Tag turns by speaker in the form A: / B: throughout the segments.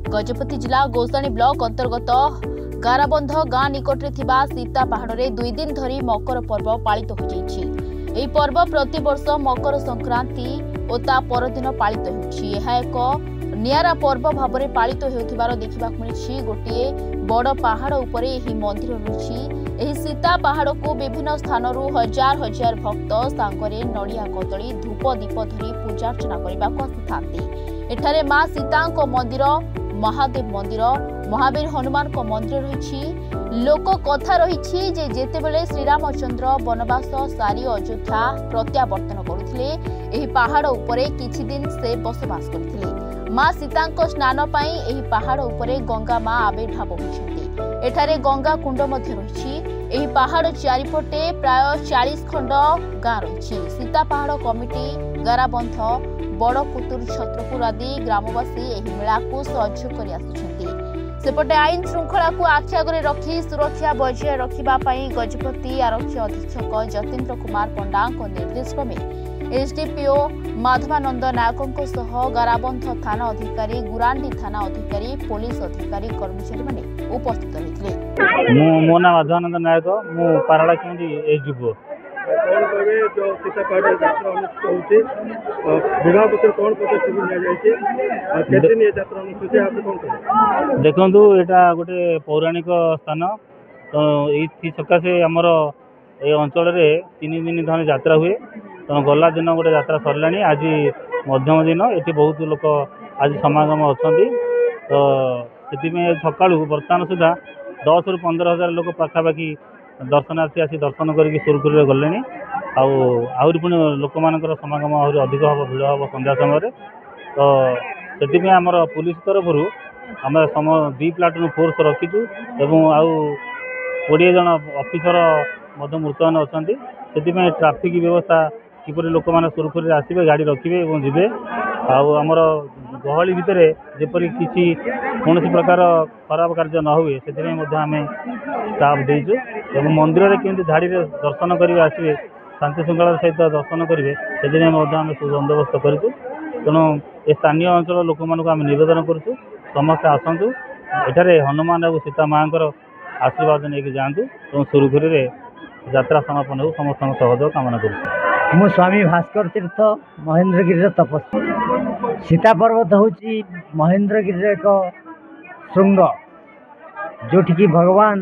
A: गजपति जिला गोसाणी ब्लॉक अंतर्गत गाराबंध गाँ निकट में सीता पहाड़ में 2 दिन धरी मकर पर्व पालित हो जाइछि। एही पर्व प्रति वर्ष मकर संक्रांति और ता परदिन पालित होछि। यह एक नियारा पर्व भाव में पालित होथिबार देखिबाक मिलिछि। गोटे बड़ पहाड़ उपरे एही मंदिर रहिछि। एही सीता पहाड़ को विभिन्न स्थानरू हजार हजार भक्त सांगरे नड़िया कदली धूप दीप धरी पूजा अर्चना करबाक आसिथांती। एठारे मां सीतांको मंदिर, महादेव मंदिर, महावीर हनुमान को मंदिर रही। लोक कथा रही जे जेतेबेले श्रीरामचंद्र वनवास सारी अयोध्या प्रत्यावर्तन करुथिले एही पहाड़ उपरे किछि दिन से बसवास करथिले। मां सीतांको स्नान पाई एही पहाड़ उपरे गंगा मां आविर्भाव होइछन्ति। एठारे गंगा कुंड मध्य रही। एही पहाड़ चारिपटे प्राय 40 खंड गाँ रही। सीता पहाड़ कमिटी, गाराबंध, बड़कुतुर, छत्रपुर आदि ग्रामवासी एही मेला को सहयोग करि आसुछन्ति। सेपटे आईन श्रृंखला को आखि आगे रखी सुरक्षा बजाय रखा गजपति आरक्षी अधीक्षक जतीन्द्र कुमार पंडा निर्देश क्रमे एसडीपीओ माधवानंद नायकों सह गाराबंध थाना अधिकारी, गुरांडी थाना अधिकारी, पुलिस अधिकारी, कर्मचारी माने उपस्थित रहिथिले।
B: मो नाम माधवानंद नायक, मु पाराला केंदी एसडीपीओ।
C: कौन कहे जो सीता पहाड़ यात्रा अनुष्ठित होती विभाग पक्ष कौन पदक्षेप नि यात्रा अनुष्ठित आप कौन कहे
B: देखु एटा गोटे पौराणिक स्थान तो ये सकाशे आमर ये अंचल 3 दिन धरे यात्रा हुए। तो गला दिन गोटे यात्रा सरला। आज मध्यम दिन ये बहुत लोक आज समागम अच्छा। तो से सका बर्तमान सुधा 10 ରୁ 15,000 लोक पाखापाखि दर्शनार्थी आसी दर्शन करके सुरखुरी गले। आहरी पुणी लोक मान समागम आहरी अधिक हम भिड़ हम संध्या समय। तो से आमर पुलिस तरफ आम 2 प्लाटून फोर्स रखीचु एवं आउ 20 जन ऑफिसर मुतयन अच्छा। से ट्राफिक व्यवस्था किपर लोक मैंने सुरखुरी आसवे, गाड़ी रखिए और जीवे। आमर गहली भितर जेपरी किसी कौन प्रकार खराब कार्य न हुए से आम स्टाफ देचु। एवं मंदिर में केमती धाड़ी दर्शन करेंगे आसवे शांति श्रृंखला सहित दर्शन करेंगे से आम सुबंदोबस्त करूँ। तेणु ये स्थानीय अंचल लोक मानक आम नवेदन करूँ समस्ते आसतु एठारे हनुमान और सीता माँ आशीर्वाद नहीं जातु और सुरखुरी यात्रा समापन हो समस्त सहयोग कामना करूँ।
D: मो स्वामी भास्कर तीर्थ महेंद्रगिरी तपस्वी। सीता पर्वत हूँ महेंद्रगिरी एक श्रृंग जोठिकी भगवान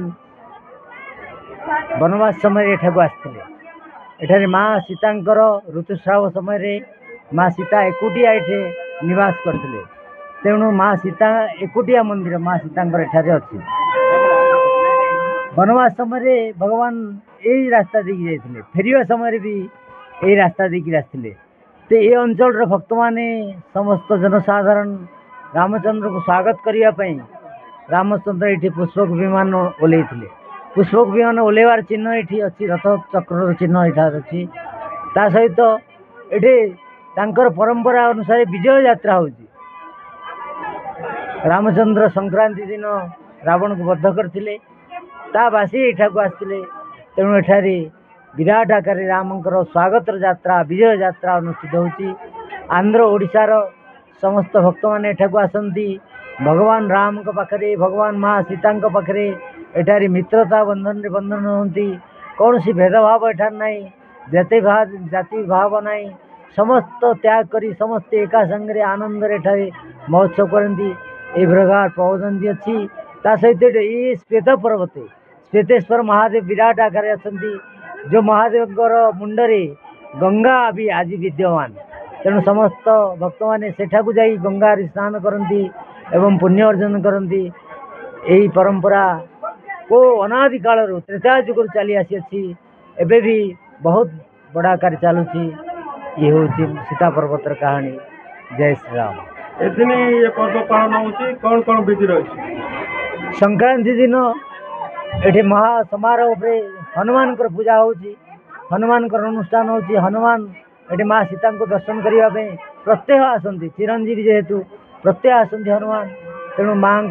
D: वनवास समय एठाक आसते। एठारे माँ सीतांकर ऋतुस्राव समय माँ सीता एकुटिया एठे निवास करते। तेणु माँ सीता एकुटिया मंदिर माँ सीतांकर एठारे अच्छी। वनवास समय भगवान यही रास्ता देखी जाते, फेरिया समय भी यही रास्ता देखी आसते। तो ये अंचल भक्त माने समस्त जनसाधारण रामचंद्र को स्वागत करने रामचंद्र ये पुष्पक विमान ओल्ले। पुष्पक विमान ओल्लेवार चिन्ह ये अच्छी, रथ चक्र चिन्ह यहाँ अच्छी। ता सहित ये परंपरा अनुसार विजय यात्रा हो। रामचंद्र संक्रांति दिन रावण को बद्ध करते बासी एठाक आसते। तेणु एठारे विराट आकार रामंकर स्वागत यात्रा विजय यात्रा अनुष्ठित होती। आंध्र ओडिशार समस्त भक्त मैंने एठाक आसती। भगवान राम के पाखरे भगवान माँ सीता पाखरे एठारे मित्रता बंधन रे बंधन होती। कौन सी भेदभाव एठार नहीं, जाति भाव नहीं, समस्त त्याग करी समस्ते एका संगे आनंद एठारे महोत्सव करती। ए प्रकार प्रबोधन अच्छी। ता सहित ये श्वेत पर्वते श्वेतेश्वर महादेव विराट आकार आसती। जो महादेव मुंडरे गंगा भी आज विद्यमान। तेणु समस्त भक्त मैंने सेठाकू जाई गंगा स्नान करती एवं पुण्य अर्जन करती। यही परंपरा को अनादि काल त्रेता युग चली आसी एबे भी बहुत बड़ा आकार चलुची। ये हूँ सीता पर्वतर कहानी। जय श्री राम।
C: ये पर्व पालन होती कौन कौन विधि रही?
D: संक्रांति दिन ये महासमारोह हनुमान पूजा हो, हनुमान अनुष्ठान हो। हनुमान ये माँ सीता को दर्शन करने प्रत्येह आसती। चिरंजीवी जेहेतु प्रत्येह आसती हनुमान। तेणु माँ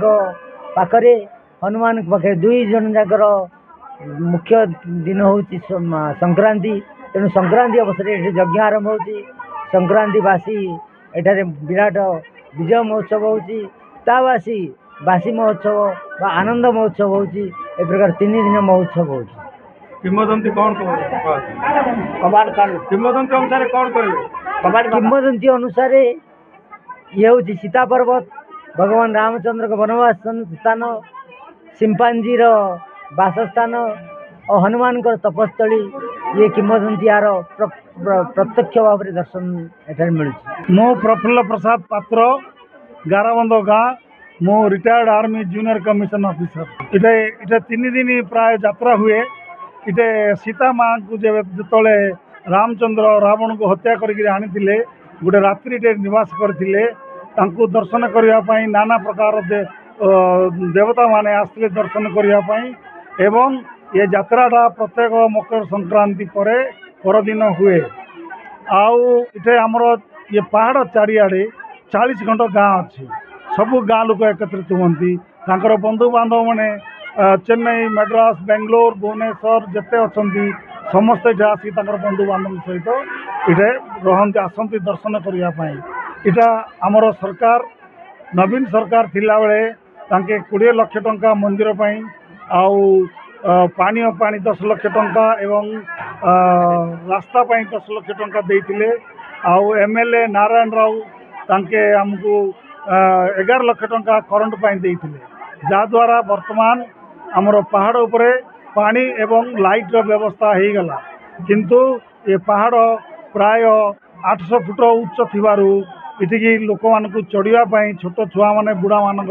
D: पाखरे हनुमान पाखे 2 जन जाकर मुख्य दिन हूँ संक्रांति। तेणु संक्रांति अवसर ये यज्ञ आरंभ हो। संक्रांति बासी एठारे विराट विजय महोत्सव होती। सीतावासी बासी महोत्सव बा आनंद महोत्सव होची ए प्रकार 3 दिन महोत्सव होची।
C: किंवदंती कौन
D: कबाड़ कान
C: किंवदंती अनुसार कौन करे
D: किंवदंती अनुसार ये होची सीता पर्वत भगवान रामचंद्र का वनवास स्थान सिंपांजी रो वासस्थान और हनुमान को तपस्थली ये किंवदंती यार प्रत्यक्ष भाव में दर्शन एठार मिलुଛି।
E: मो प्रफुल्ल प्रसाद पात्र गाराबंध गाँ मो retired army junior commission officer. इटे इटे 3 दिन प्राय यात्रा हुए। इटे सीता माँ को जिते रामचंद्र रावण को हत्या करके आनी गोटे रात्रि निवास करते दर्शन करने नाना प्रकार देवता माने आसते दर्शन करने एवं ये यात्राटा प्रत्येक मकर संक्रांति परदिन हुए। आउ इटे आमर ये पहाड़ चारिआडे 40 खंड गाँ अच्छी सबू गाँ लोक एकत्रित हुंती बंधु बांधव मैंने चेन्नई मद्रास बेंगलोर भुवनेश्वर जिते अच्छा समस्ते आसिक बंधु बांधव सहित इटे रहती आसती दर्शन करने। इटा आमर सरकार नवीन सरकार थिला बेले 20 लाख टंका मंदिर पाई आउ पानी 10 लाख टंका एवं रास्ता 10 लाख टंका देइथिले। आउ एमएलए नारायण राव तांके हमको 11 लाख टंका करंट पाई देइथिले जाद्वारा वर्तमान आमर पहाड़ उपरे पानी एवं लाइट व्यवस्था हो गला। किंतु ये पहाड़ प्राय 800 फुट उच्च थिबारु इटिकी लोक मानकु चढ़िया छोट छुआ माने बुढ़ा मानक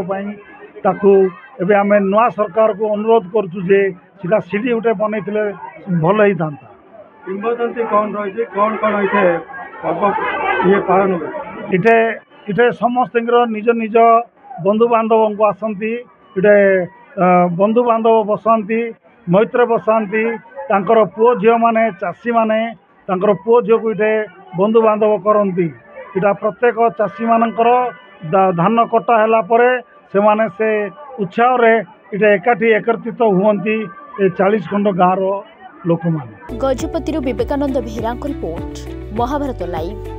E: ताकू एबे आमे नवा सरकार को अनुरोध करछु जे सीधा सीढ़ी उठे बनै भल ही था।
C: किंवदंती कौन रही कौन कौन ये पालन
E: इटे इटे समस्त निज निज बंधु बांधव को आसती इटे बंधु बांधव बसाती मैत्र बसाती तांकर पुओ झील माने चाषी माने तांकर पुओ झील को इटे बंधु बांधव करती। इटा प्रत्येक चाषी मानकर धान कटा है से माने से उत्साह रे इटा एकाठी एकत्रित हुंती 40 खंड गाँव लोक माने।
A: Gajapati Vivekananda Behera report Mahabharat live.